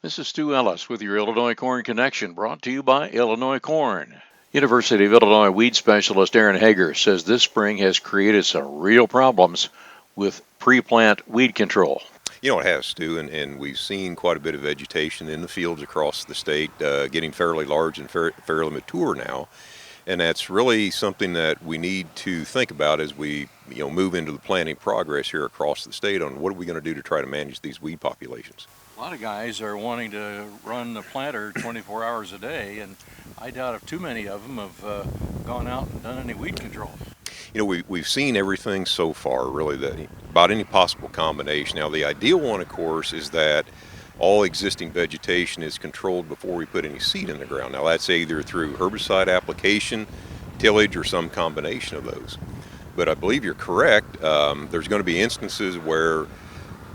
This is Stu Ellis with your Illinois Corn Connection, brought to you by Illinois Corn. University of Illinois weed specialist Aaron Hager says this spring has created some real problems with pre-plant weed control. It has, Stu, and we've seen quite a bit of vegetation in the fields across the state getting fairly large and fairly mature now. And that's really something that we need to think about as we move into the planting progress here across the state on what are we going to do to try to manage these weed populations. A lot of guys are wanting to run the planter 24 hours a day, and I doubt if too many of them have gone out and done any weed control. We've seen everything so far, really, that about any possible combination. Now, the ideal one, of course, is that all existing vegetation is controlled before we put any seed in the ground. Now, that's either through herbicide application, tillage, or some combination of those. But I believe you're correct. There's going to be instances where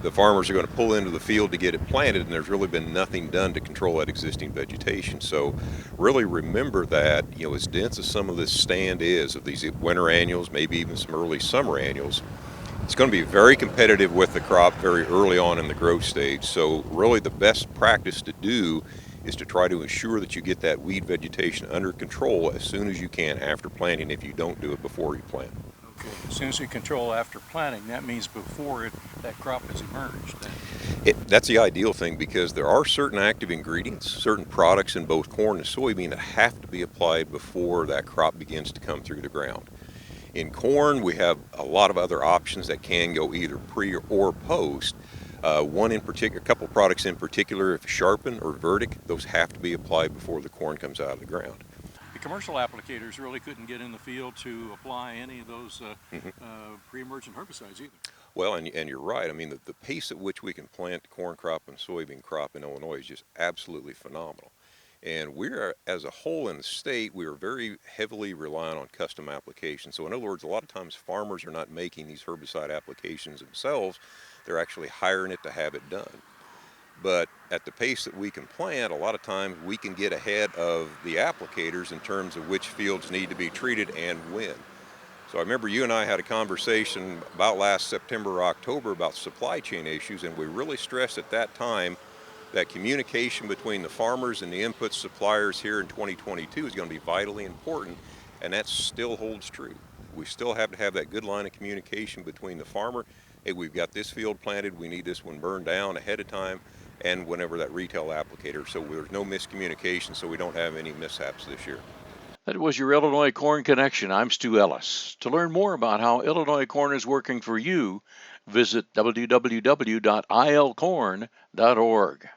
the farmers are going to pull into the field to get it planted, and there's really been nothing done to control that existing vegetation. So really remember that, as dense as some of this stand is, of these winter annuals, maybe even some early summer annuals, it's going to be very competitive with the crop very early on in the growth stage. So really the best practice to do is to try to ensure that you get that weed vegetation under control as soon as you can after planting, if you don't do it before you plant. Okay, as soon as you control after planting, that means before that crop has emerged. That's the ideal thing, because there are certain active ingredients, certain products in both corn and soybean that have to be applied before that crop begins to come through the ground. In corn, we have a lot of other options that can go either pre or post. One in particular, a couple products in particular, if Sharpen or Verdict, those have to be applied before the corn comes out of the ground. The commercial applicators really couldn't get in the field to apply any of those pre-emergent herbicides either. Well, and you're right. I mean, the pace at which we can plant the corn crop and soybean crop in Illinois is just absolutely phenomenal. And we're, as a whole in the state, we are very heavily reliant on custom applications. So in other words, a lot of times farmers are not making these herbicide applications themselves. They're actually hiring it to have it done. But at the pace that we can plant, a lot of times we can get ahead of the applicators in terms of which fields need to be treated and when. So I remember you and I had a conversation about last September or October about supply chain issues, and we really stressed at that time that communication between the farmers and the input suppliers here in 2022 is going to be vitally important, and that still holds true. We still have to have that good line of communication between the farmer, hey, we've got this field planted, we need this one burned down ahead of time, and whenever that retail applicator, so there's no miscommunication, so we don't have any mishaps this year. That was your Illinois Corn Connection. I'm Stu Ellis. To learn more about how Illinois Corn is working for you, visit www.ilcorn.org.